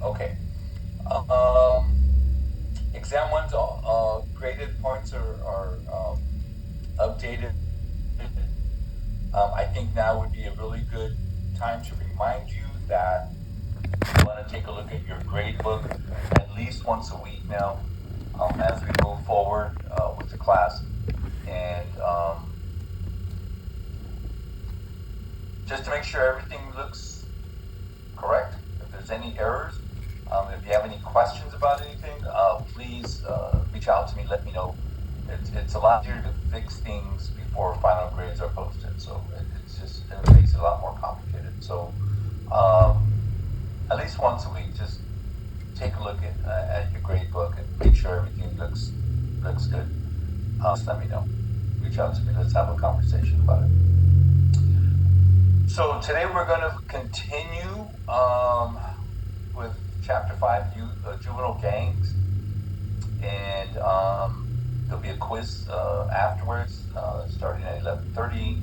Okay. Um, Exam one's graded points are updated. I think now would be a really good time to remind you that you want to take a look at your grade book at least once a week now, as we move forward with the class. And just to make sure everything looks correct, if there's any errors, if you have any questions about anything, please reach out to me, let me know. It's a lot easier to fix things before final grades are posted, so it makes it a lot more complicated. So um, at least once a week, just take a look at your grade book and make sure everything looks good. Just let me know. Reach out to me. Let's have a conversation about it. So today we're going to continue with chapter 5, juvenile gangs, and there'll be a quiz afterwards, starting at 11:30.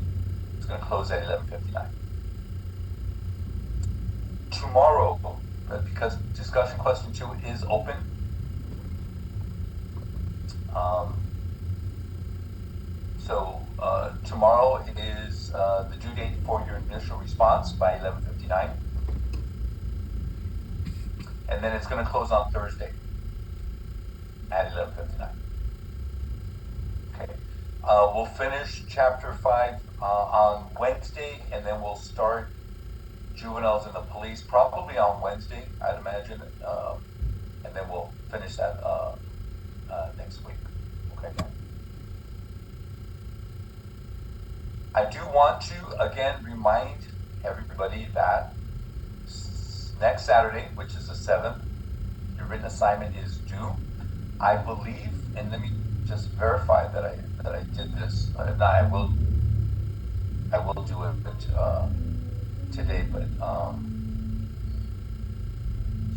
It's going to close at 11:59. Tomorrow, because discussion question 2 is open, um, tomorrow is the due date for your initial response by 11:59, and then it's going to close on Thursday at 11:59. Okay. We'll finish chapter 5 on Wednesday, and then we'll start juveniles and the police probably on Wednesday, I'd imagine, and then we'll finish that next week. Okay. I do want to again remind everybody that next Saturday, which is the 7th, your written assignment is due. I believe, and let me just verify that I did this. If not, I will do it today. But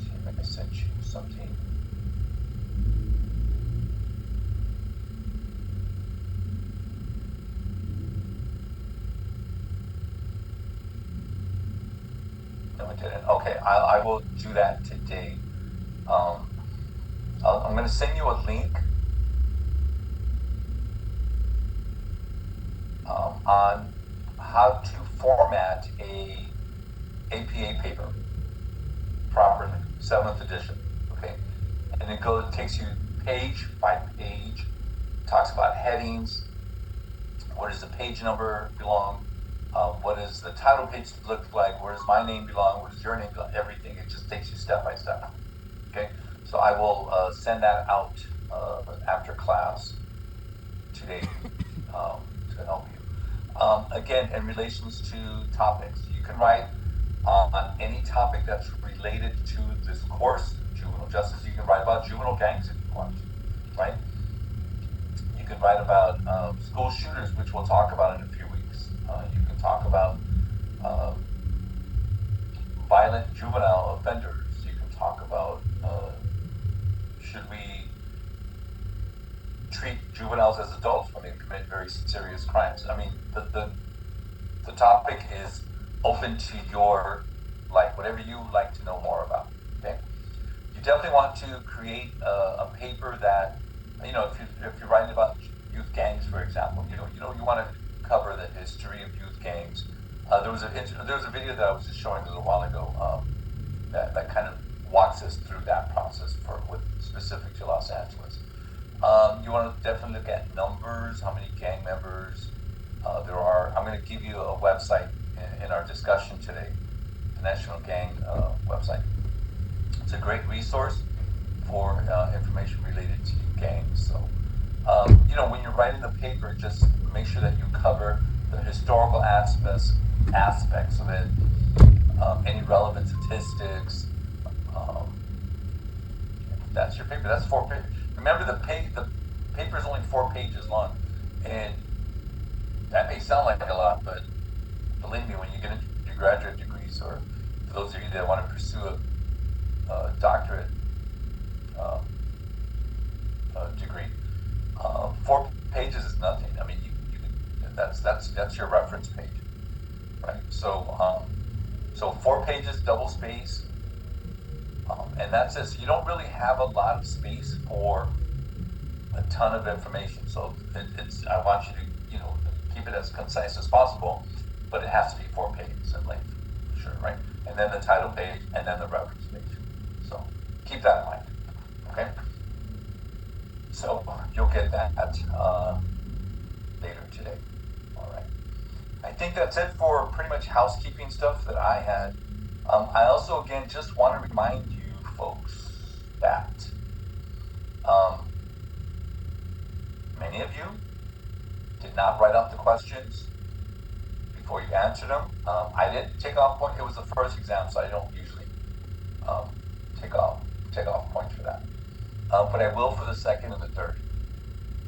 see if I sent you something. No, I didn't. Okay, I will do that today. Um, I'm going to send you a link on how to format a APA paper properly, 7th edition. Okay, and it takes you page by page, talks about headings, what does the page number belong, what does the title page look like, where does my name belong, where does your name belong, everything. It just takes you step by step. Okay, so I will send that out after class today to help you. Again, in relations to topics, you can write on any topic that's related to this course, juvenile justice. You can write about juvenile gangs if you want to, right? You can write about school shooters, which we'll talk about in a few weeks. You can talk about um, violent juvenile offenders. You can talk about should we treat juveniles as adults when they commit very serious crimes. I mean, the topic is open to your whatever you like to know more about. Okay, you definitely want to create a paper that if you're writing about youth gangs, for example, you want to cover the history of youth gangs. There was a video that I was just showing a little while ago that kind of walks us through that process with specific to Los Angeles. You want to definitely look at numbers, how many gang members there are. I'm going to give you a website in our discussion today, the National Gang website. It's a great resource for information related to gangs. So, when you're writing the paper, just make sure that you cover the historical aspects of it, any relevant statistics. Um, that's your paper. That's 4 pages. Remember, the paper is only 4 pages long, and that may sound like a lot, but believe me, when you get into your graduate degrees, or for those of you that want to pursue a doctorate um, degree, 4 pages is nothing. I mean, that's your reference page, right? So 4 pages, double space, And that's it. So you don't really have a lot of space for a ton of information. So it's I want you to keep it as concise as possible, but it has to be 4 pages in length, for sure, right? And then the title page, and then the reference page. So keep that in mind. Okay. So you'll get that later today. All right. I think that's it for pretty much housekeeping stuff that I had. I also, again, just want to remind you folks that many of you did not write out the questions before you answered them. I didn't take off point. It was the first exam, so I don't usually um, take off points for that. But I will for the second and the third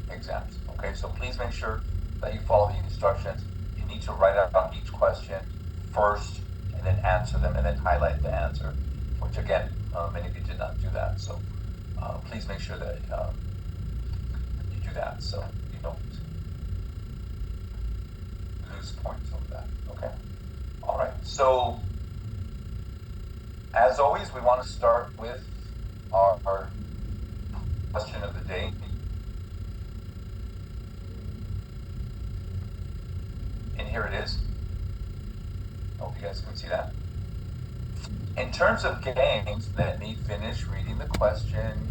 exams. Okay, so please make sure that you follow the instructions. You need to write out each question first, and then answer them, and then highlight the answer. Which again, many of you did not do that. So please make sure that you do that, so you don't lose points over that. Okay. All right. So as always, we want to start with our question of the day. And here it is. Hope you guys can see that. In terms of gangs, let me finish reading the question.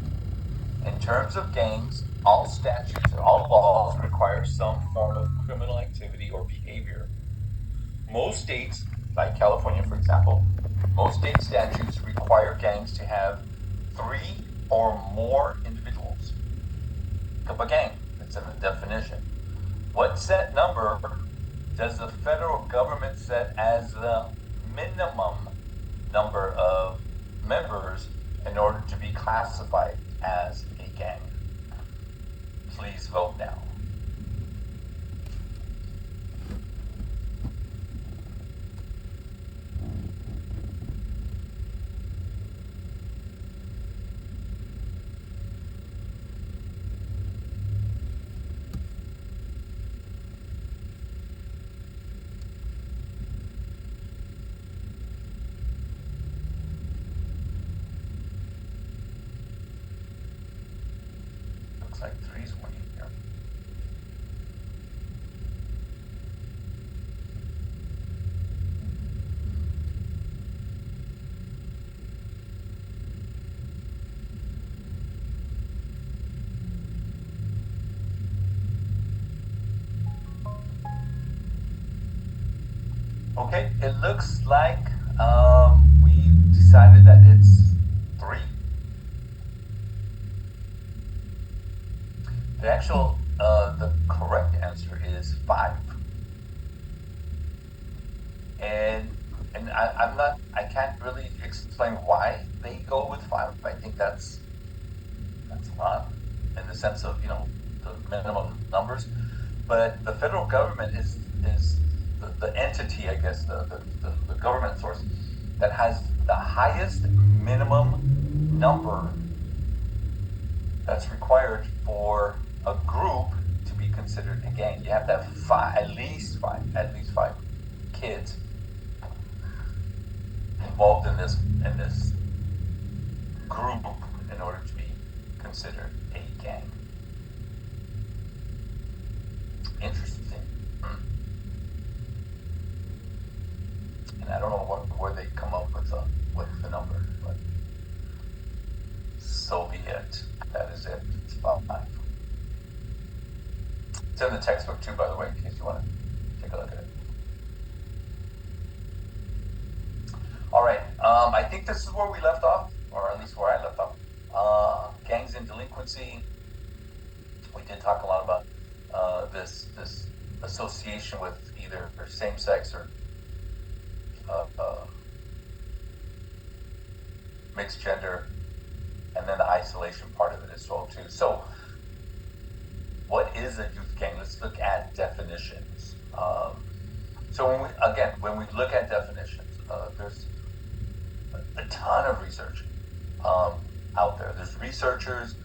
In terms of gangs, all statutes or all laws require some form of criminal activity or behavior. Most states, like California, for example, most state statutes require gangs to have 3 or more individuals. Look up a gang. It's in the definition. What set number does the federal government set as the minimum number of members in order to be classified as a gang? Please vote now. Looks like 3's winning here. Okay, it looks like we decided that it's 3. The correct answer is 5. And I can't really explain why they go with 5. I think that's a lot in the sense of the minimum numbers. But the federal government is the entity, I guess, the government source that has the highest minimum number that's required for a group to be considered a gang. You have to have at least five kids involved in this group in order to be considered a gang. Interesting. And I don't know where they come up with the number, but so be it. That is it. It's about 5. It's in the textbook too, by the way, in case you want to take a look at it. All right. I think this is where we left off, or at least where I left off. Gangs and delinquency. We did talk a lot about this association with either same-sex or mixed gender, and then the isolation part of it as well too. So what is a youth gang? Let's look at definitions. So when we look at definitions, there's a ton of research out there. There's researchers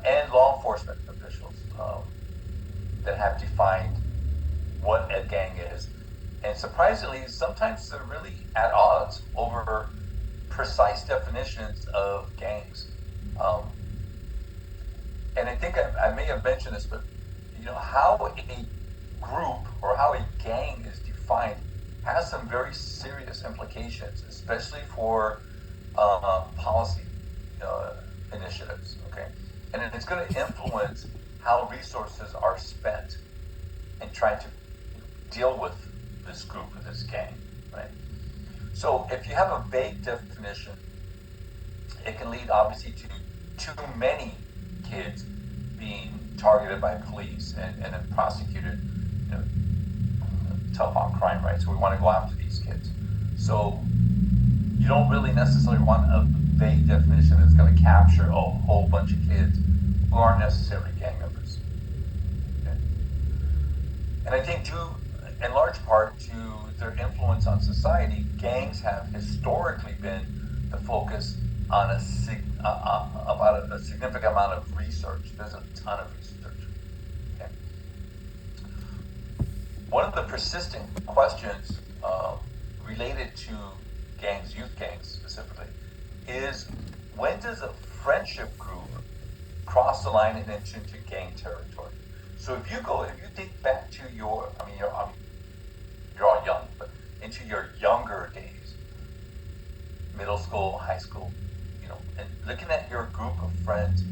and law enforcement officials that have defined what a gang is. And surprisingly, sometimes they're really at odds over precise definitions of gangs. Um, and I think I may have mentioned this, but how a group or how a gang is defined has some very serious implications, especially for policy initiatives. Okay, and it's going to influence how resources are spent in trying to deal with this group or this gang, right? So if you have a vague definition, it can lead obviously to too many kids being targeted by police and then prosecuted, tough on crime, right? So we want to go after these kids. So you don't really necessarily want a vague definition that's going to capture a whole bunch of kids who aren't necessarily gang members. Okay? And I think too, in large part to their influence on society, gangs have historically been the focus on about a significant amount of research. There's a ton of research. Okay? One of the persistent questions related to gangs, youth gangs specifically, is when does a friendship group cross the line and enter into gang territory? So if you think back to you're all young, but into your younger days, middle school, high school, and looking at your group of friends,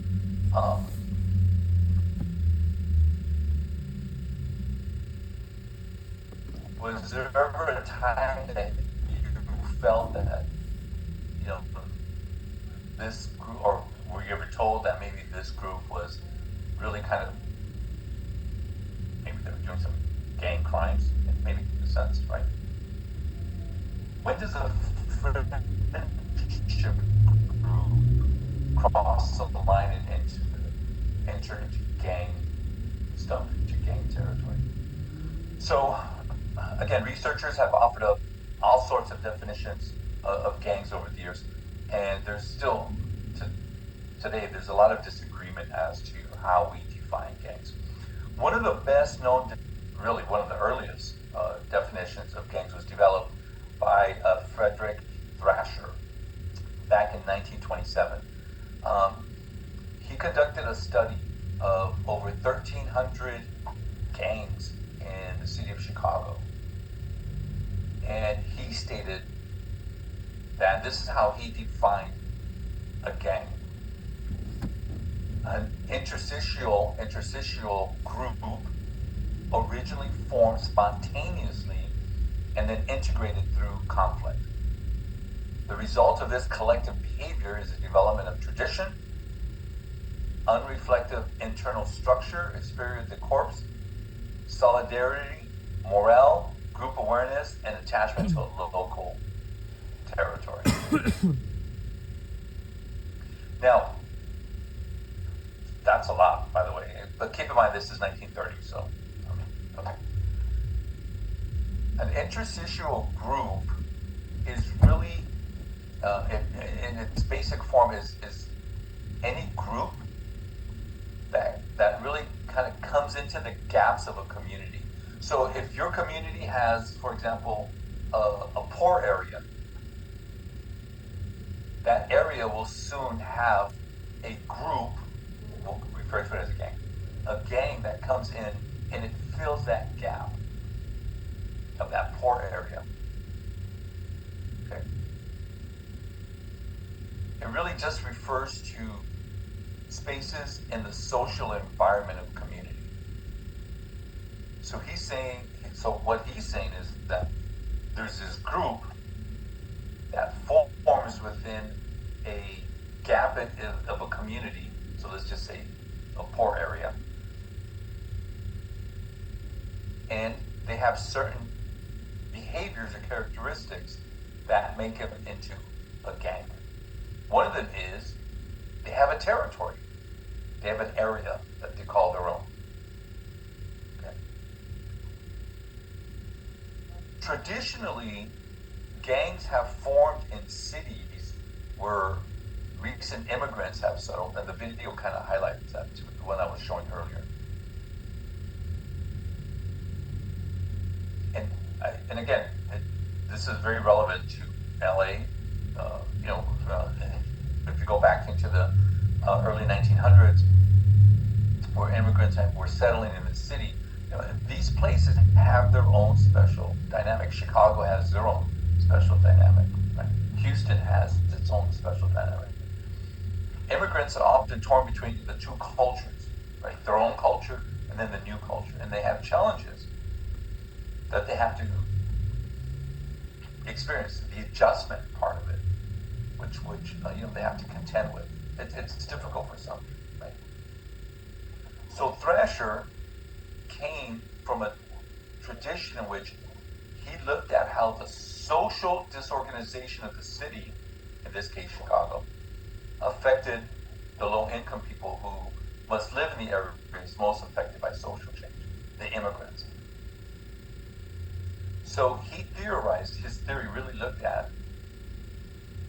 was there ever a time that you felt that, this group, or were you ever told that maybe this group was really kind of, maybe they were doing some gang crimes, maybe in a sense, right? When does a friendship group cross the line and enter into gang stuff, into gang territory? So, again, researchers have offered up all sorts of definitions of gangs over the years, and there's still, today, there's a lot of disagreement as to how we define gangs. One of the best known, really one of the earliest definitions of gangs was developed by Frederick Thrasher back in 1927. He conducted a study of over 1,300 gangs in the city of Chicago. And he stated that this is how he defined a gang. An interstitial group originally formed spontaneously and then integrated through conflict. The result of this collective behavior is the development of tradition, unreflective internal structure, experienced the corpse, solidarity, morale, group awareness, and attachment to a local territory. Now, that's a lot, by the way. But keep in mind, this is 1930, so, okay. An interstitial group is really, in its basic form, is any group that really kind of comes into the gaps of a community. So if your community has, for example, a poor area, that area will soon have a group, we'll refer to it as a gang that comes in and it fills that gap of that poor area. Okay. It really just refers to spaces in the social environment of community. So what he's saying is that there's this group that forms within a gap of a community. So let's just say a poor area. And they have certain behaviors or characteristics that make them into a gang. One of them is they have a territory. They have an area that they call their own. Okay. Traditionally, gangs have formed in cities where recent immigrants have settled, and the video kind of highlights that too, the one I was showing earlier. And again, this is very relevant to LA if you go back into the early 1900s, where immigrants were settling in the city, these places have their own special dynamic. Chicago has their own special dynamic. Right? Houston has its own special dynamic. Immigrants are often torn between the two cultures, right? Their own culture and then the new culture, and they have challenges that they have to experience. The adjustment part of it, which they have to contend with. It's difficult for some, right? So Thrasher came from a tradition in which he looked at how the social disorganization of the city, in this case Chicago, affected the low-income people who must live in the areas most affected by social change, the immigrants. So he theorized, his theory really looked at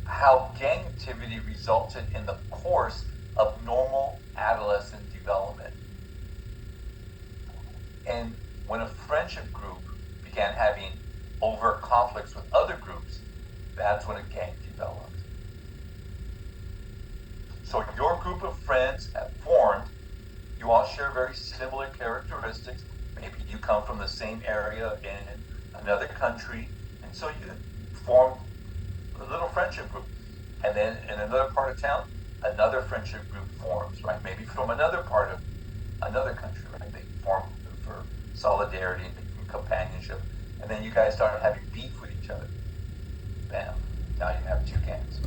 how gang activity resulted in the course of normal adolescent development. And when a friendship group began having overt conflicts with other groups, that's when a gang developed. So your group of friends have formed, you all share very similar characteristics. Maybe you come from the same area in another country, and so you formed a little friendship group. And then in another part of town, another friendship group forms, right? Maybe from another part of another country, right? They form for solidarity and companionship. And then you guys start having beef with each other. Bam. Now you have two gangs.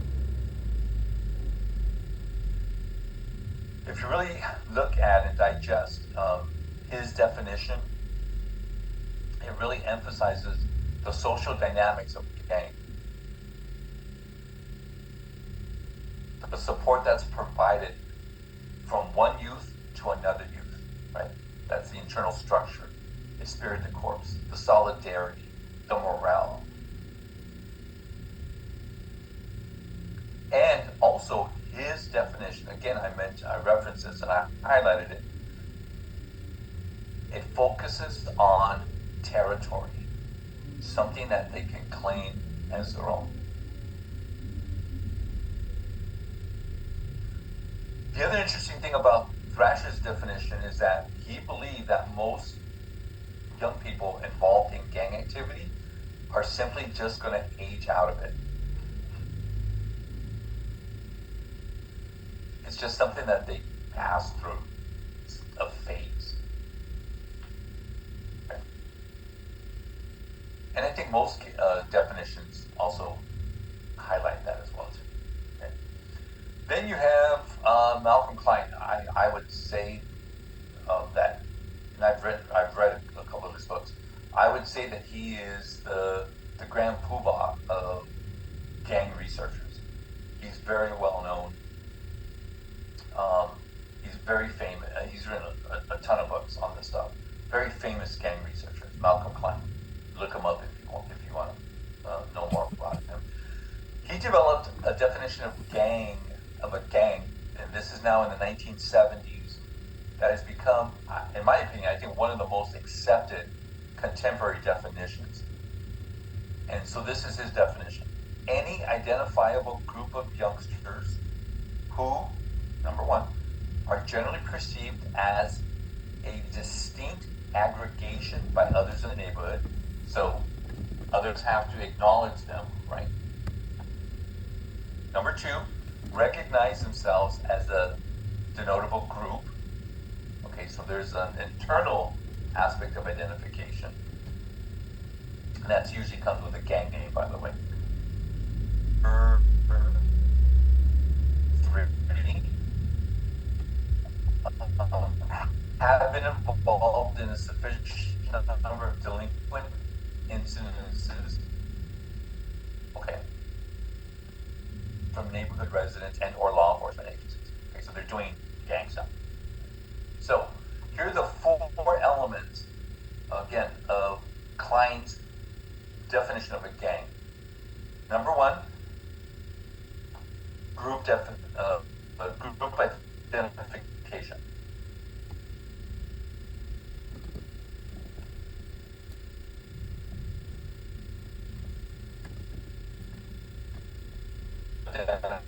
If you really look at and digest his definition, it really emphasizes the social dynamics of the gang. The support that's provided from one youth to another youth, right? That's the internal structure, the spirit de corps, the solidarity, the morale. And also his definition, again, I referenced this and I highlighted it. It focuses on territory, something that they can claim as their own. The other interesting thing about Thrasher's definition is that he believed that most young people involved in gang activity are simply just going to age out of it. It's just something that they pass through. It's a phase. Okay. And I think most definitions also highlight that as well too. Okay. Then you have Malcolm Klein. I would say that, and I've read a couple of his books. I would say that he is the grand poobah of gang researchers. He's very well known. He's very famous. He's written a ton of books on this stuff. Very famous gang researcher, Malcolm Klein. Look him up if you want to know more about him. He developed a definition of a gang, and this is now in the 1970s, that has become, in my opinion, I think one of the most accepted contemporary definitions. And so this is his definition. Any identifiable group of youngsters who, number one, are generally perceived as a distinct aggregation by others in the neighborhood. So others have to acknowledge them, right? Number two, recognize themselves as a denotable group. Okay, so there's an internal aspect of identification. And that usually comes with a gang name, by the way. Three, have been involved in a sufficient number of delinquent incidences, okay, from neighborhood residents and or law enforcement agencies. Okay, so they're doing gang stuff. So here are the four elements, again, of Klein's definition of a gang. Number one, group identification. Then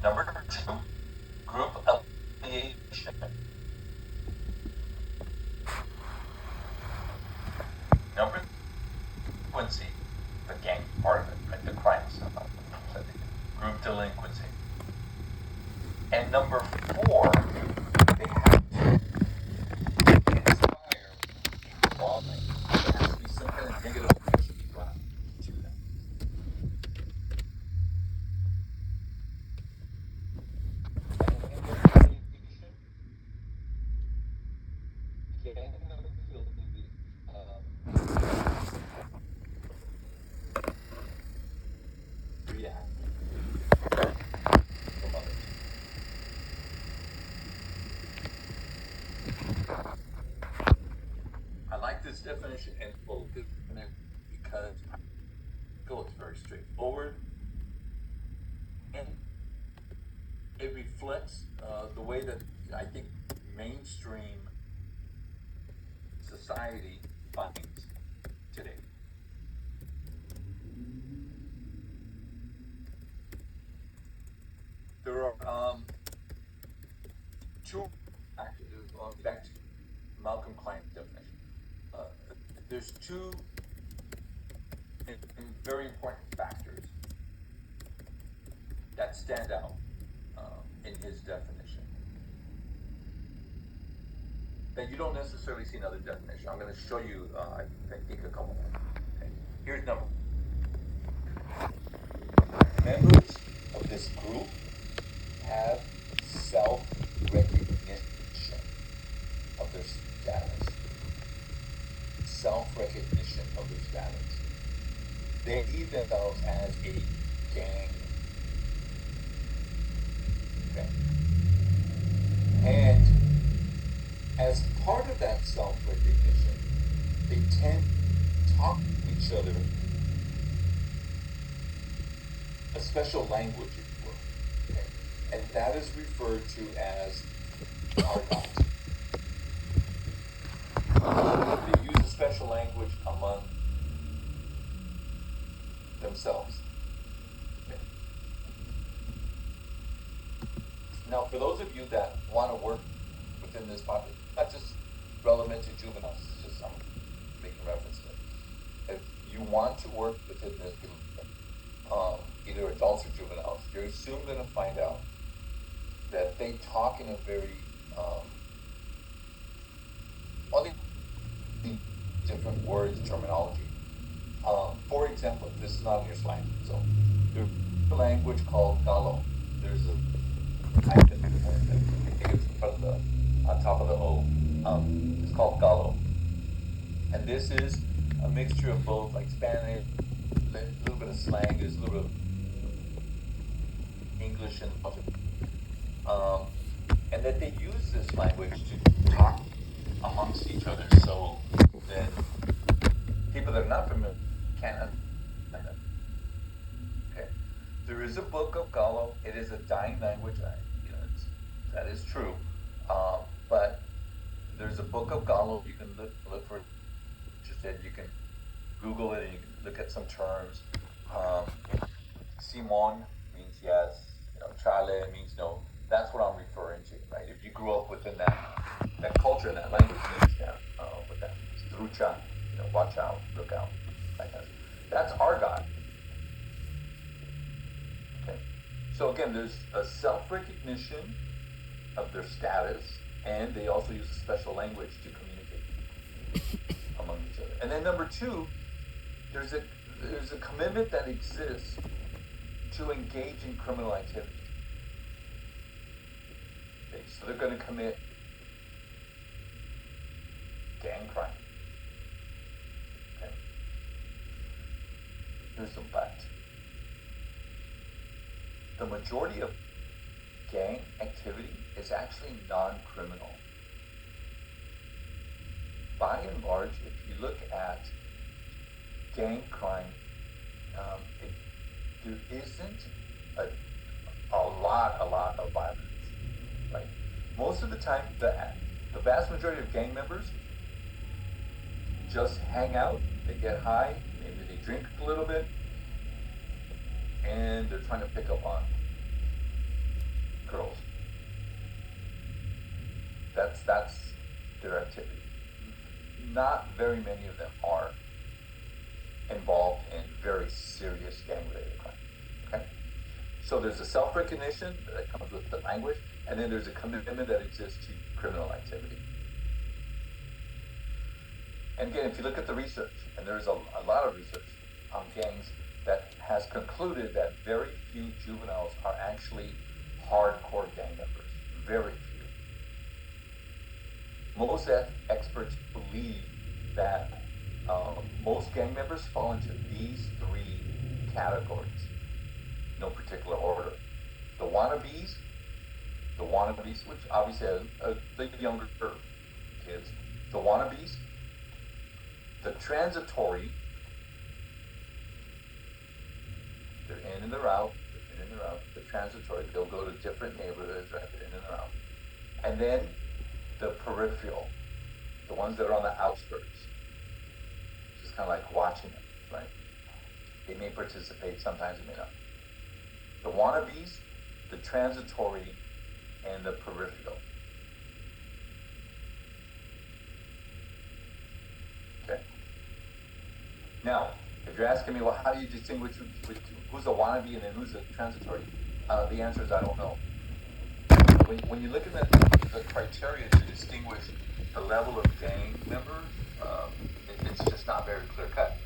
number two, group affiliation. Number delinquency, the gang part of it, right? The crime stuff, group delinquency. And number four, they have to inspire people broadly. There has to be some kind of negative emotion brought to them. React from others. I like this definition and full because it's very straightforward and it reflects the way that I think mainstream society finds today. There are two back to Malcolm Klein's definition. There's two very important factors that stand out in his definition that you don't necessarily see in other definitions. I'm going to show you, I think, a couple more. Okay. Here's number one. Members of this group have self-recognition of their status. Self-recognition of their status. They see themselves as a gang. Okay. And as part of that self-recognition, they tend to talk to each other a special language, if you will. Okay. And that is referred to as argot. They use a special language among themselves. Okay. Now, for those of you that want to work within this population, not just relevant to juveniles, it's just I'm making reference to it. If you want to work within this group, either adults or juveniles, you're soon going to find out that they talk in a very all the different words, terminology. For example, this is not in your slide. So there's a language called Gallo. There's a hyphen, I think it's part of the on top of the O. It's called Gallo. And this is a mixture of both like Spanish, a little bit of slang, there's a little bit of English and that they use this language to talk amongst each other so that people that are not familiar can't understand them. Okay. There is a book of Gallo. It is a dying language. That is true. But there's a book of Gallo. You can look for it. Interested, you can Google it and you can look at some terms. Simon means yes. Chale means no. That's what I'm referring to, right? If you grew up within that culture and that language, you understand what that means. Trucha, watch out, look out, that kind of stuff. That's argot. Okay. So again, there's a self-recognition of their status, and they also use a special language to communicate among each other. And then number two, there's a commitment that exists to engage in criminal activity. Okay, so they're going to commit gang crime. Okay. Here's a but. The majority of gang activity is actually non-criminal. By and large, if you look at gang crime, there isn't a lot of violence. Right? Most of the time, the vast majority of gang members just hang out, they get high, maybe they drink a little bit, and they're trying to pick up on girls. That's their activity. Not very many of them are involved in very serious gang-related crime. Okay? So there's a self-recognition that comes with the language, and then there's a commitment that exists to criminal activity. And again, if you look at the research, and there's a lot of research on gangs that has concluded that very few juveniles are actually hardcore gang members. Very few. Most experts believe that most gang members fall into these three categories, no particular order. The wannabes, which obviously are the younger kids. The wannabes, the transitory, they're in and they're out, the transitory, they'll go to different neighborhoods, right, they're in and they're out. And then the peripheral, the ones that are on the outskirts, just kind of like watching them, right? They may participate, sometimes they may not. The wannabes, the transitory, and the peripheral. Okay. Now, if you're asking me, well, how do you distinguish who's a wannabe and then who's a transitory? The answer is I don't know. When you look at the criteria to distinguish the level of gang members, it's just not very clear cut.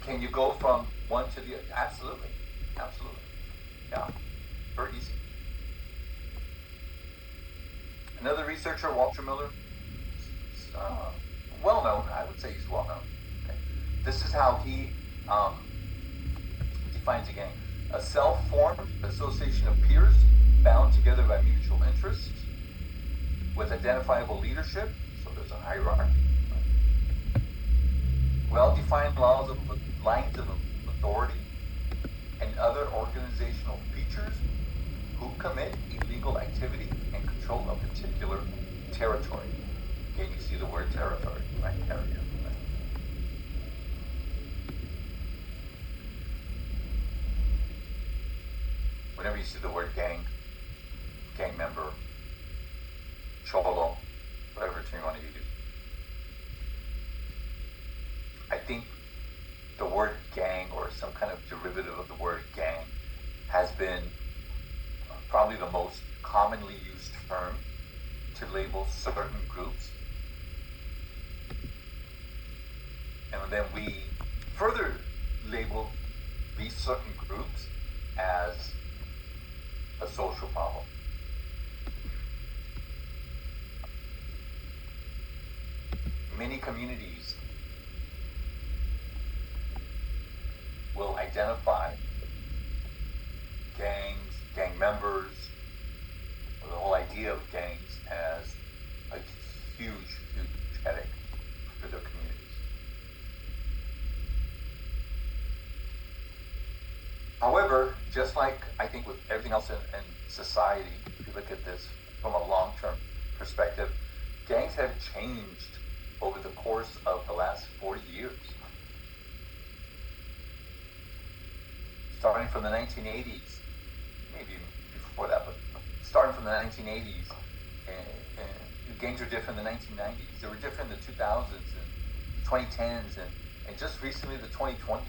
Can you go from one to the other? Absolutely. Yeah, very easy. Another researcher, Walter Miller, well known. I would say he's well known. Okay. This is how he defines a gang: a self-formed association of peers bound together by mutual interests, with identifiable leadership. So there's a hierarchy. Well-defined lines of authority, and other organizational features, who commit illegal activity and control a particular territory. Again, you see the word territory, right? Area. Right? Whenever you see the word gang member, cholo, whatever term you want to use, I think the word gang, or some kind of derivative of the word gang, has been probably the most commonly used term to label certain groups. And then we further label these certain groups as a social problem. Many communities will identify gangs, gang members, or the whole idea of gangs as a huge headache for their communities. However, just like I think with everything else in society, if you look at this from a long-term perspective, gangs have changed over the course of the last 40 years. Starting from the 1980s, maybe before that, but starting from the 1980s, and gangs were different in the 1990s. They were different in the 2000s and 2010s, and just recently the 2020s.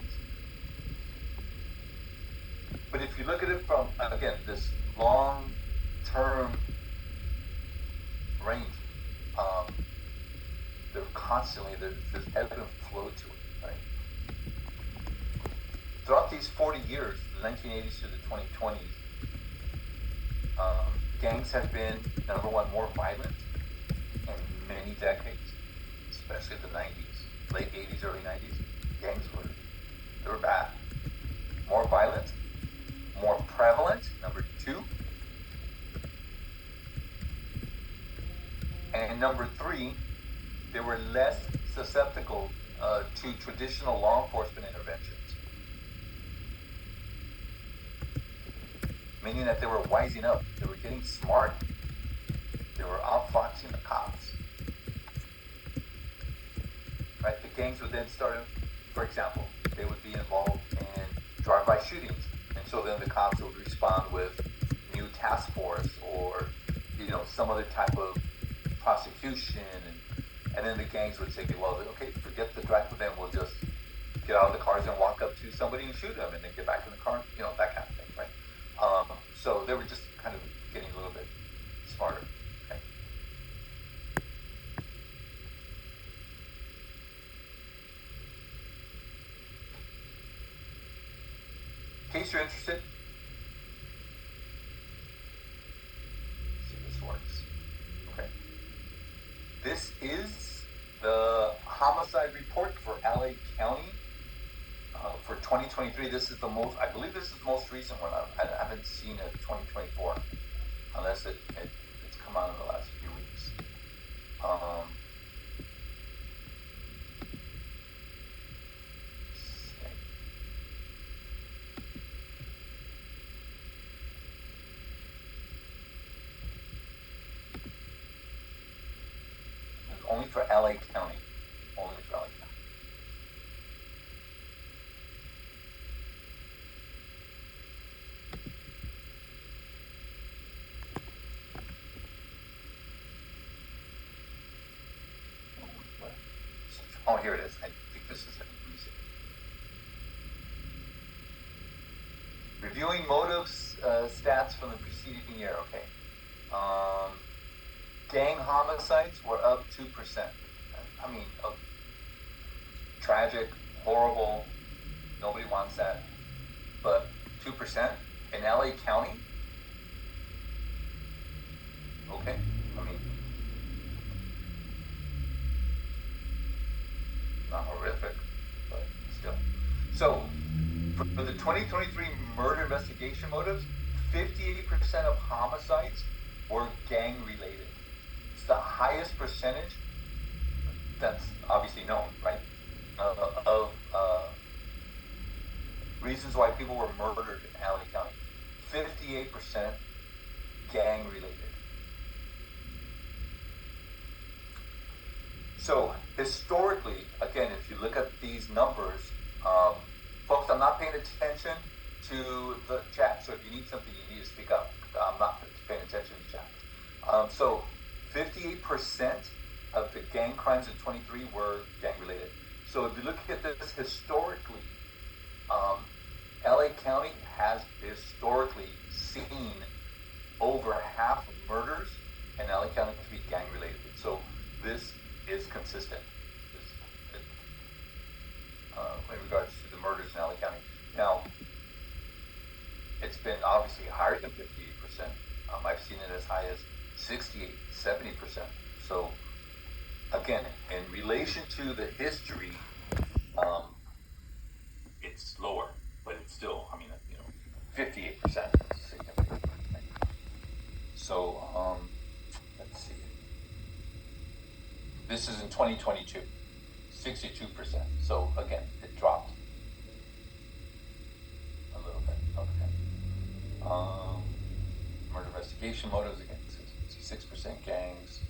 But if you look at it from, again, this long-term range, they're constantly, there's ebb and flow to it, right? Throughout these 40 years, the 1980s to the 2020s, gangs have been, number one, more violent in many decades, especially the 90s, late 80s, early 90s. Gangs were bad. More violent, more prevalent, number two. And number three, they were less susceptible to traditional law enforcement interventions. Meaning that they were wising up, they were getting smart, they were outfoxing the cops. Right? The gangs would then start, for example, they would be involved in drive-by shootings. And so then the cops would respond with new task force or, some other type of prosecution. And then the gangs would say, well, okay, forget the drive, then we'll just get out of the cars and walk up to somebody and shoot them and then get back in the car, that kind of thing, right? So they were just kind of getting a little bit smarter. Okay. In case you're interested, let's see if this works. Okay. This is the homicide report for LA County for 2023. This is I believe this is the most recent one. I haven't seen a 2024 unless it's come out in the last few weeks. Only for LA County. Only for LA County. Oh, here it is. I think this is it. Reviewing motives stats from the preceding year. Okay. Gang homicides were up 2%. I mean, tragic, horrible. Nobody wants that. But 2% in LA County. Okay. I mean, not horrific, but still. So, for the 2023 murder investigation motives, 58% of homicides were gang related. It's the highest percentage that's obviously known, right? Of reasons why people were murdered in LA County. 58% gang related. So historically, again, if you look at these numbers, folks, I'm not paying attention to the chat. So if you need something, you need to speak up. I'm not paying attention to the chat. So 58% of the gang crimes in 23 were gang related. So if you look at this historically, LA County has historically seen over half of murders in LA County to be gang related. So this is consistent in regards to the murders in LA County. Now, it's been obviously higher than 58%. I've seen it as high as 68, 70%. So, again, in relation to the history, it's lower, but it's still, 58% is significant. So, let's see. This is in 2022, 62%. So, again, it dropped a little bit. Okay. Murder investigation motives, again, 66% gangs.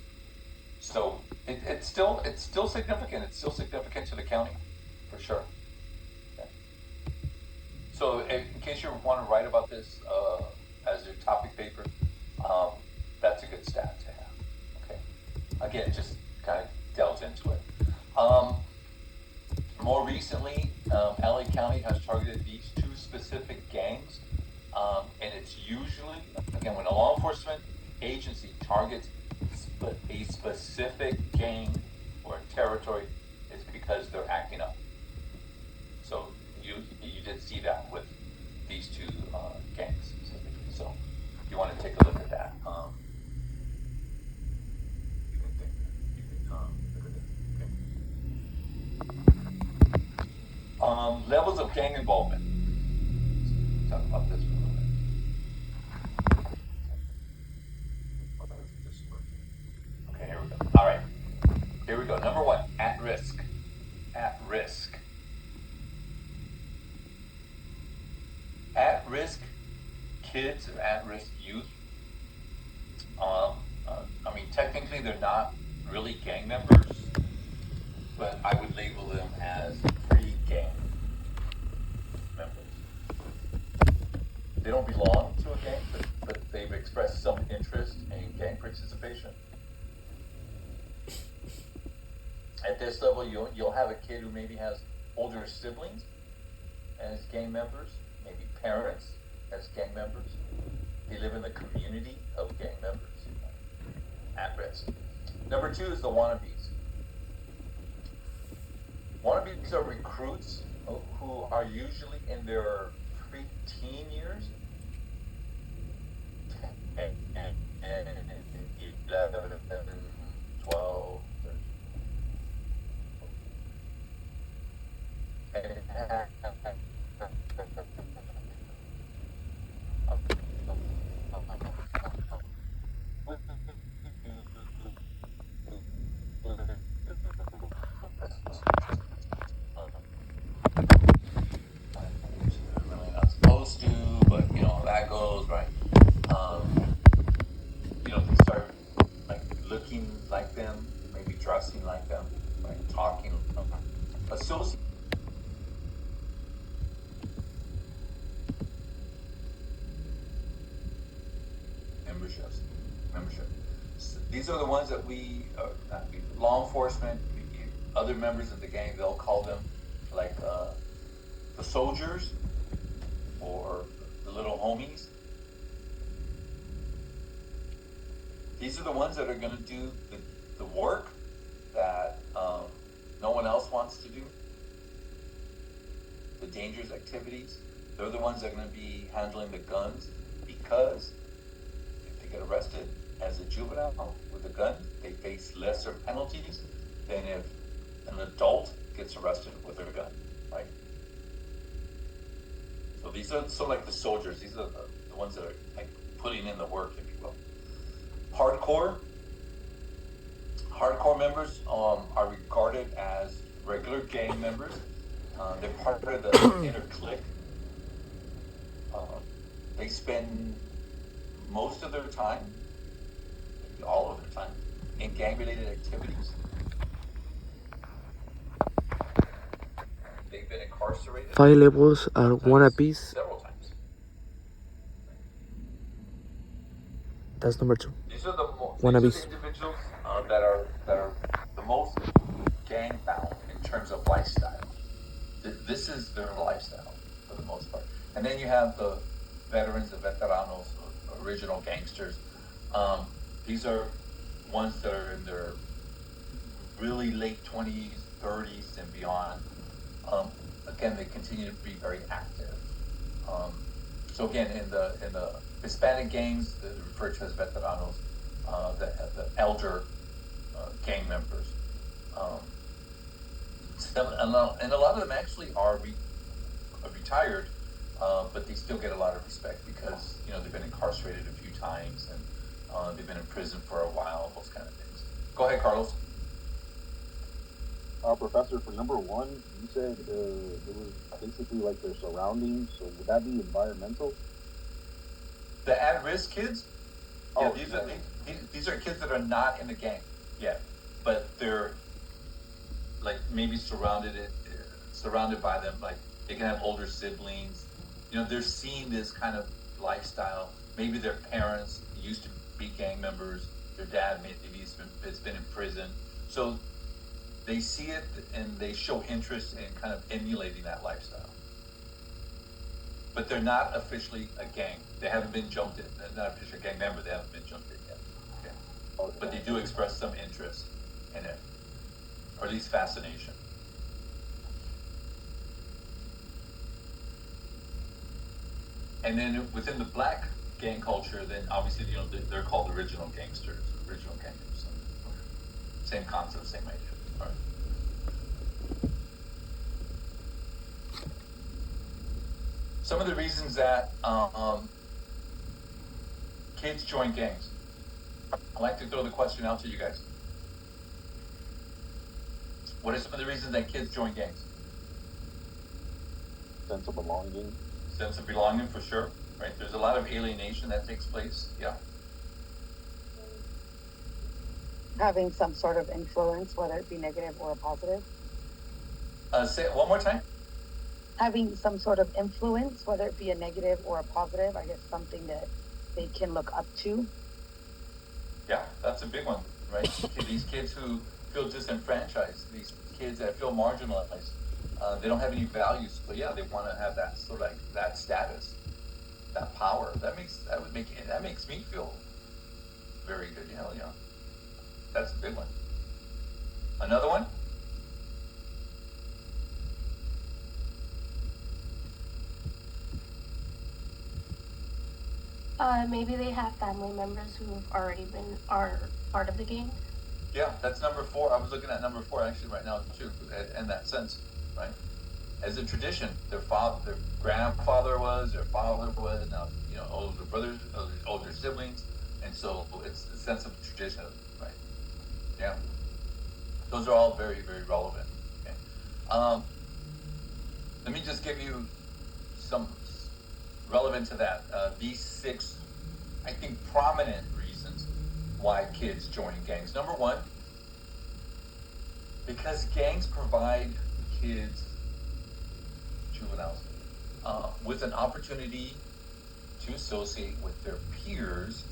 So it's still significant. It's still significant to the county, for sure. Okay. So in case you want to write about this as your topic paper, that's a good stat to have. Okay. Again, it just kind of delves into it. More recently, LA County has targeted these two specific gangs, and it's usually, again, when a law enforcement agency targets a specific gang or territory, is because they're acting up. So you did see that with these two gangs. So you want to take a look at that. You can look at that. Okay. Levels of gang involvement. Let's talk about this for a little bit. Okay, here we go. All right. Here we go. Number one, at risk. At risk. At risk kids or at risk youth. Technically they're not really gang members, but I would label them as pre-gang members. they don't belong to a gang, but they've expressed some interest in gang participation. At this level, you'll have a kid who maybe has older siblings as gang members, maybe parents as gang members. They live in the community of gang members at risk. Number 2 is the wannabes. Wannabes are recruits who are usually in their pre-teen years, and 11, 12, not supposed to, but that goes right. They start like looking like them, maybe dressing like them, like talking, associating membership. So these are the ones that law enforcement, other members of the gang, they'll call them like the soldiers or the little homies. These are the ones that are going to do the work that no one else wants to do, the dangerous activities. They're the ones that are going to be handling the guns, because if they get arrested as a juvenile with a gun, they face lesser penalties than if an adult gets arrested with a gun, right? So these are like the soldiers. These are the ones that are like putting in the work, if you will. Hardcore members are regarded as regular gang members. They're part of the inner clique. They spend most of their time, maybe all of their time, in gang-related activities. They've been incarcerated. 5 levels are wannabes. Several times. That's number 2. These are the Wannabes. individuals that are the most gang bound in terms of lifestyle. This is their lifestyle for the most part. And then you have the veterans, the veteranos, original gangsters. These are ones that are in their really late 20s, 30s, and beyond. Again, they continue to be very active. So again, in the Hispanic gangs, they're referred to as veteranos, the elder gang members. And a lot of them actually are retired, but they still get a lot of respect because they've been incarcerated a few times and they've been in prison for a while, those kind of things. Go ahead, Carlos. Professor, for number 1, you said it was basically like their surroundings. So would that be environmental? The at-risk kids? Yeah, these are kids that are not in the gang yet, but they're like maybe surrounded by them. Like they can have older siblings. They're seeing this kind of lifestyle. Maybe their parents used to be gang members. Their dad maybe has been in prison. So they see it and they show interest in kind of emulating that lifestyle. But they're not officially a gang. They haven't been jumped in. They're not officially a gang member. They haven't been jumped in yet. Okay. But they do express some interest in it, or at least fascination. And then within the black gang culture, then obviously they're called original gangsters, original gangsters. Same concept, same idea. All right. Some of the reasons that kids join gangs. I'd like to throw the question out to you guys. What are some of the reasons that kids join gangs? Sense of belonging. Sense of belonging, for sure. Right? There's a lot of alienation that takes place. Yeah. Having some sort of influence, whether it be negative or positive. Say it one more time. having some sort of influence, whether it be a negative or a positive, I guess something that they can look up to. Yeah, that's a big one, right? These kids who feel disenfranchised, these kids that feel marginalized, they don't have any values. So yeah, they want to have that sort of like that status, that power. That makes me feel very good. Hell yeah, that's a big one. Another one. Maybe they have family members who've already been are part of the gang. Yeah, that's number 4. I was looking at number 4 actually right now too, in that sense, right? As a tradition, their grandfather was, their father was, now older brothers, older siblings, and so it's the sense of tradition, right? Yeah, those are all very, very relevant. Okay, let me just give you some relevant to that. These 6, I think, prominent reasons why kids join gangs. Number 1, because gangs provide kids, juveniles, with an opportunity to associate with their peers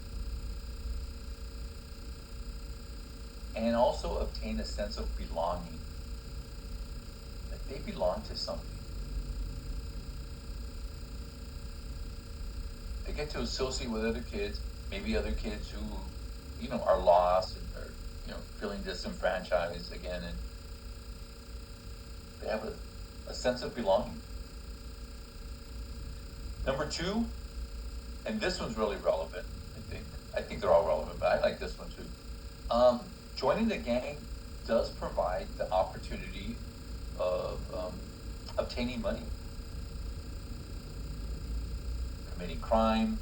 and also obtain a sense of belonging. That they belong to something. They get to associate with other kids, maybe other kids who, are lost and are, feeling disenfranchised again, and they have a sense of belonging. Number 2, and this one's really relevant, I think. I think they're all relevant, but I like this one too. Joining the gang does provide the opportunity of obtaining money, committing crime,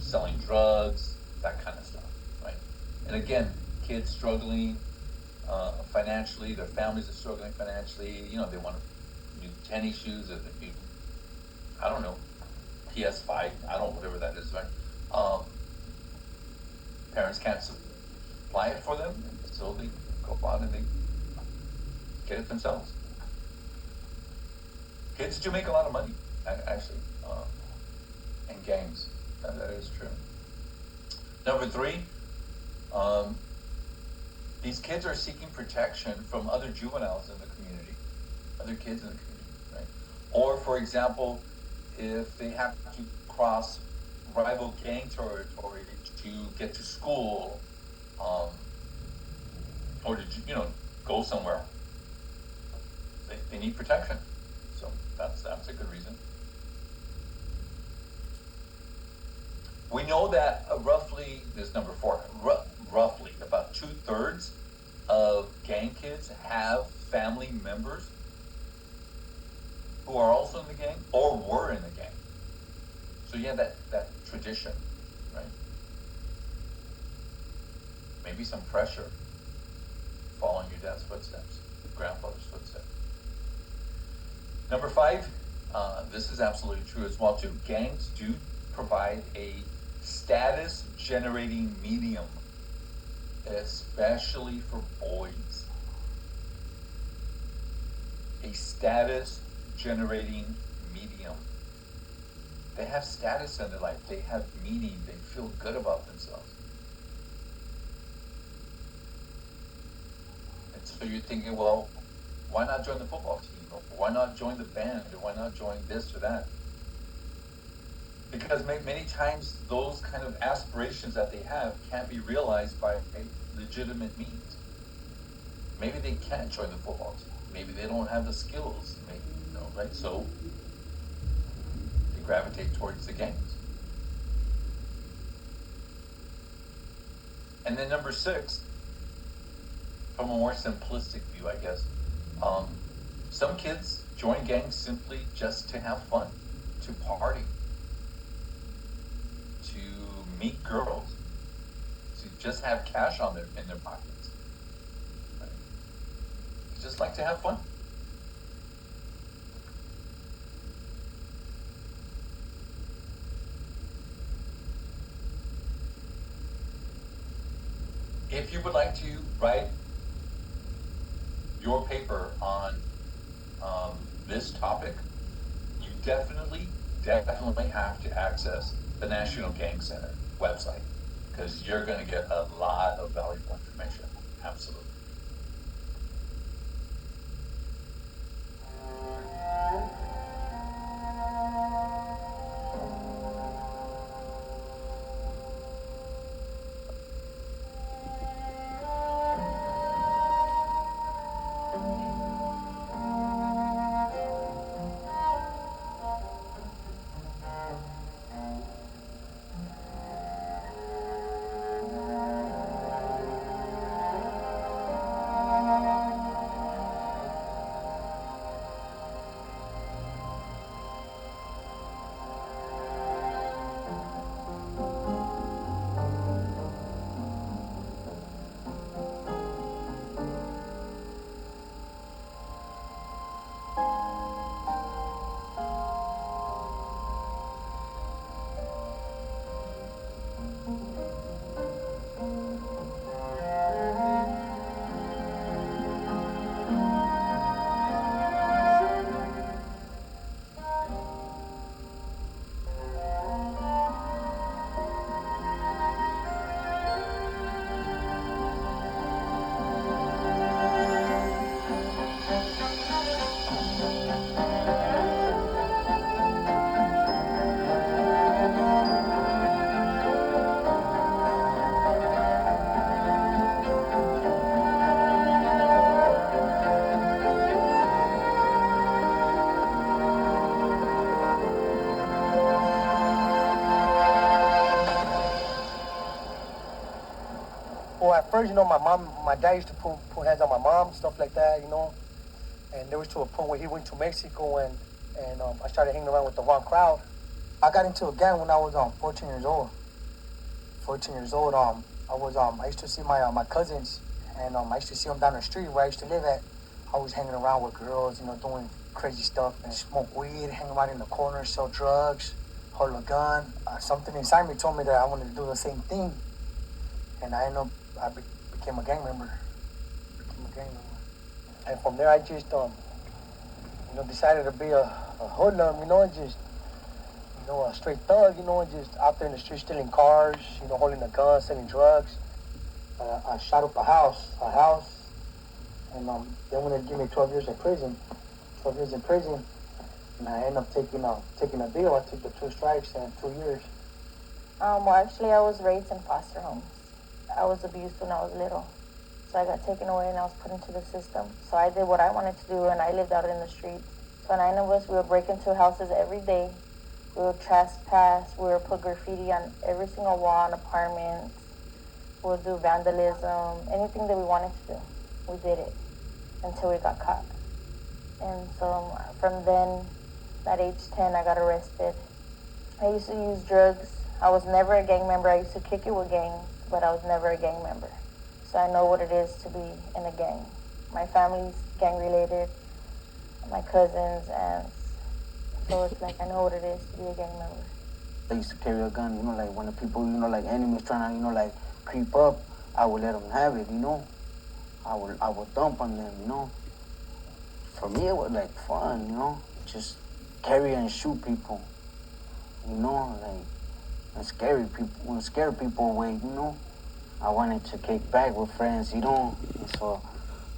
selling drugs, that kind of stuff, right? And again, kids struggling financially, their families are struggling financially. They want new tennis shoes, or I don't know, PS5, I don't know, whatever that is, right? Parents can't supply it for them, and so they go out and they get it themselves. Kids do make a lot of money, actually, in gangs. That is true. Number 3, these kids are seeking protection from other juveniles in the community, other kids in the community, right? Or, for example, if they have to cross rival gang territory to get to school, or to go somewhere, they need protection. So that's a good reason. We know that roughly, this number 4, roughly about 2/3 of gang kids have family members who are also in the gang or were in the gang. So you have that tradition, right? Maybe some pressure, following your dad's footsteps, grandfather's footsteps. Number 5, this is absolutely true as well too. Gangs do provide a status generating medium, especially for boys. A status generating medium. They have status in their life. They have meaning. They feel good about themselves. And so you're thinking, well, why not join the football team? Or why not join the band? Or why not join this or that? Because many times those kind of aspirations that they have can't be realized by legitimate means. Maybe they can't join the football team. Maybe they don't have the skills. Maybe, right? So they gravitate towards the gangs. And then number 6, from a more simplistic view, I guess, some kids join gangs simply just to have fun, to party, to meet girls, to just have cash in their pockets. Right? They just like to have fun. If you would like to write your paper on this topic, you definitely have to access the National Gang Center website, because you're going to get a lot of valuable information. Absolutely. Well, at first, my dad used to put hands on my mom, stuff like that, And there was to a point where he went to Mexico and I started hanging around with the wrong crowd. I got into a gang when I was 14 years old. 14 years old, I used to see my cousins, and I used to see them down the street where I used to live at. I was hanging around with girls, doing crazy stuff, and smoke weed, hang around in the corner, sell drugs, hold a gun. Something inside me told me that I wanted to do the same thing, and I became a gang member. And from there, I just decided to be a hoodlum, just a straight thug, just out there in the street stealing cars, holding a gun, selling drugs. I shot up a house, and they wanted to give me 12 years in prison. 12 years in prison, and I ended up taking a deal. I took the 2 strikes and 2 years. Well, actually, I was raised in foster homes. I was abused when I was little. So I got taken away and I was put into the system. So I did what I wanted to do, and I lived out in the streets. So 9 of us, we would break into houses every day. We would trespass. We would put graffiti on every single wall in apartments. We would do vandalism, anything that we wanted to do. We did it until we got caught. And so from then, at age 10, I got arrested. I used to use drugs. I was never a gang member. I used to kick it with gangs, but I was never a gang member. So I know what it is to be in a gang. My family's gang related, my cousins, aunts. So it's like I know what it is to be a gang member. I used to carry a gun, like when the people, like enemies trying to, like creep up, I would let them have it, I would thump on them, For me, it was like fun, just carry and shoot people, like and scare people away, I wanted to kick back with friends, and so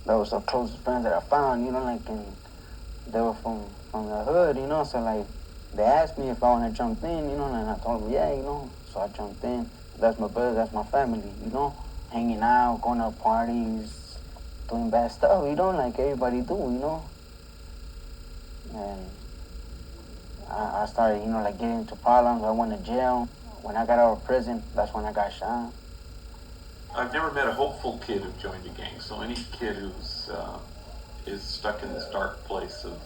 that was the closest friends that I found, and they were from the hood, so like they asked me if I want to jump in, and I told them, yeah, so I jumped in. That's my brother, that's my family, hanging out, going to parties, doing bad stuff, like everybody do, and I started, like getting into problems. I went to jail. When I got out of prison, that's when I got shot. I've never met a hopeful kid who joined a gang. So any kid who's is stuck in this dark place of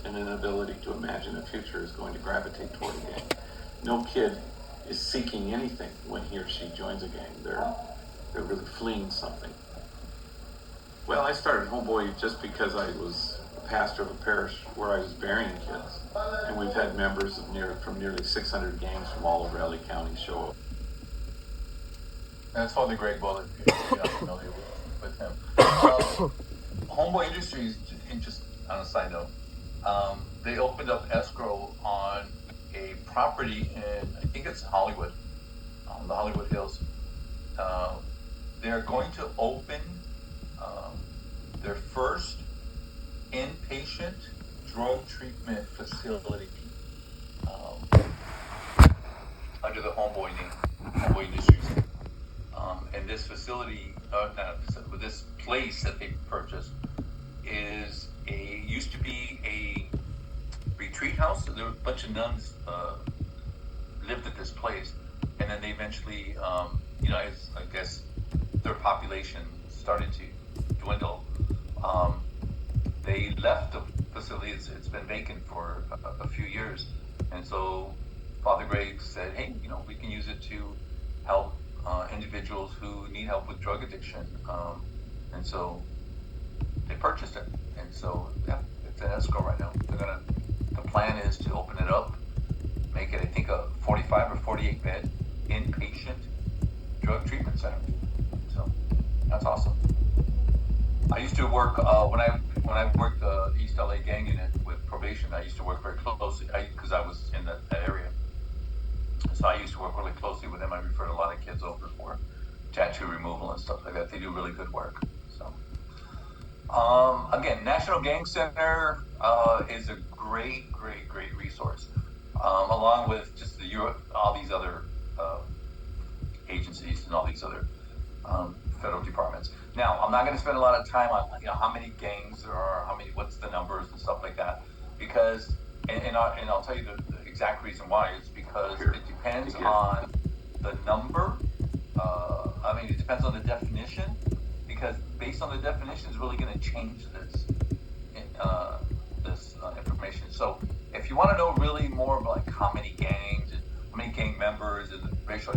an inability to imagine a future is going to gravitate toward a gang. No kid is seeking anything when he or she joins a gang. They're really fleeing something. Well, I started Homeboy just because I was the pastor of a parish where I was burying kids, and we've had members from nearly 600 gangs from all over LA County show up. That's Father Greg Bullitt, if you're not familiar with him. Homeboy Industries, just on a side note, they opened up escrow on a property in, I think it's Hollywood, the Hollywood Hills. They're going to open their first inpatient drug treatment facility under the Homeboy name, Homeboy Industries. And this facility, with this place that they purchased, used to be a retreat house. There were a bunch of nuns lived at this place, and then they eventually, I guess their population started to dwindle. They left the facility. It's been vacant for a few years, and so Father Greg said, "Hey, we can use it to help individuals who need help with drug addiction," and so they purchased it. And so it's in escrow right now. The plan is to open it up, make it, I think, a 45 or 48 bed inpatient drug treatment center. So that's awesome. I used to work when I worked the East LA gang unit with probation. I used to work very closely because I was in that area. So I used to work really closely with them. I referred a lot of kids over for tattoo removal and stuff like that. They do really good work. So again, National Gang Center is a great resource, along with just all these other agencies and all these other federal departments. Now, I'm not going to spend a lot of time on how many gangs there are, what's the numbers and stuff like that, because and I'll tell you the exact reason why. It's because it depends on the number. It depends on the definition, because based on the definition is really going to change this information. So if you want to know really more about like how many gangs and how many gang members and the racial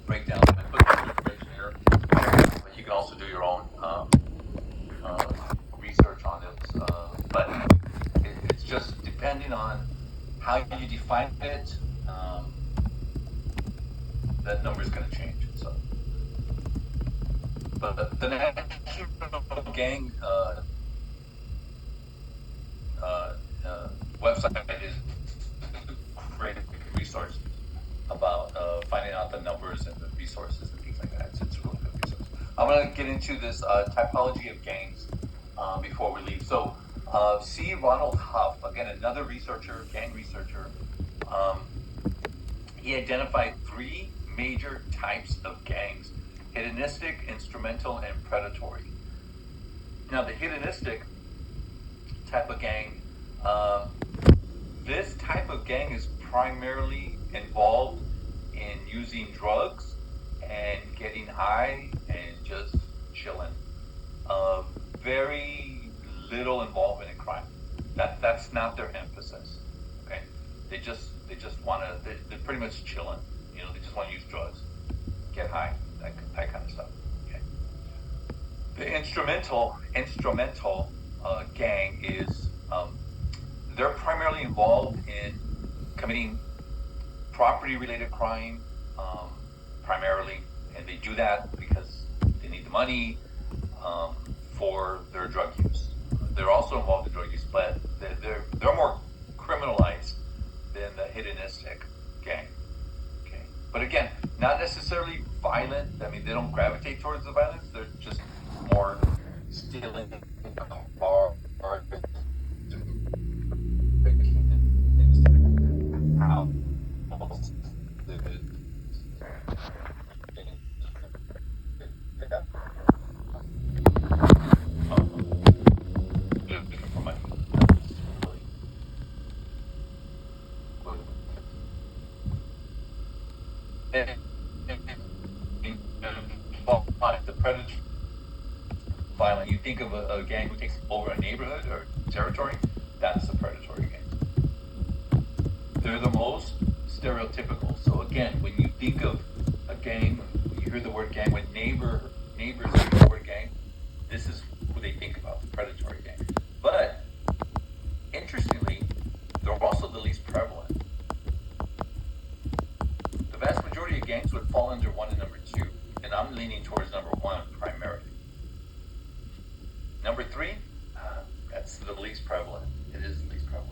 breakdown, I put some information here, but you can also do your own research on this. But it's just depending on how you define it, that number is going to change. So, but the National Gang website is a great resource about finding out the numbers and the resources and things like that. It's a really good resource. I'm going to get into this typology of gangs before we leave. So, C. Ronald Huff, again, another researcher, gang researcher, he identified 3 major types of gangs: hedonistic, instrumental, and predatory. Now, the hedonistic type of gang, this type of gang is primarily involved in using drugs and getting high and just chilling. Very little involvement in crime. That's not their emphasis. Okay, they just want to. They're pretty much chilling. They just want to use drugs, get high, that kind of stuff. Okay. The instrumental gang is they're primarily involved in committing property-related crime, primarily, and they do that because they need the money for their drug use. They're also involved in drug use, but they're more criminalized than the hedonistic gang. Okay, but again, not necessarily violent. They don't gravitate towards the violence. They're just more stealing or how. The predator violent. You think of a gang who takes over a neighborhood or territory, that's the predatory gang. They're the most stereotypical. So again, when you think of a gang, when you hear the word gang, when neighbors hear the word gang, this is who they think about, the predatory gang. But interestingly, they're also the least prevalent. The vast majority of gangs would fall under 1 and number 2, and I'm leaning towards number 1 primarily. Number 3, that's the least prevalent. It is the least prevalent.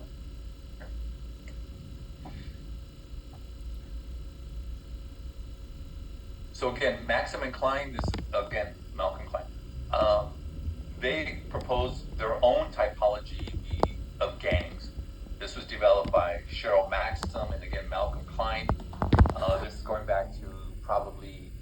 So again, Maxim and Klein, this is again Malcolm Klein. They proposed their own typology of gangs. This was developed by Cheryl Maxim and again Malcolm Klein. This is going back to probably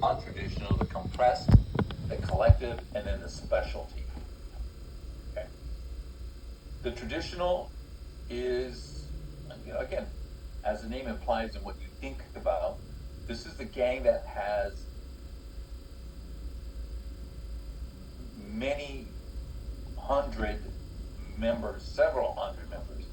non-traditional, the compressed, the collective, and then the specialty. Okay. The traditional is, you know, again, as the name implies and what you think about, this is the gang that has many hundred members, several hundred members,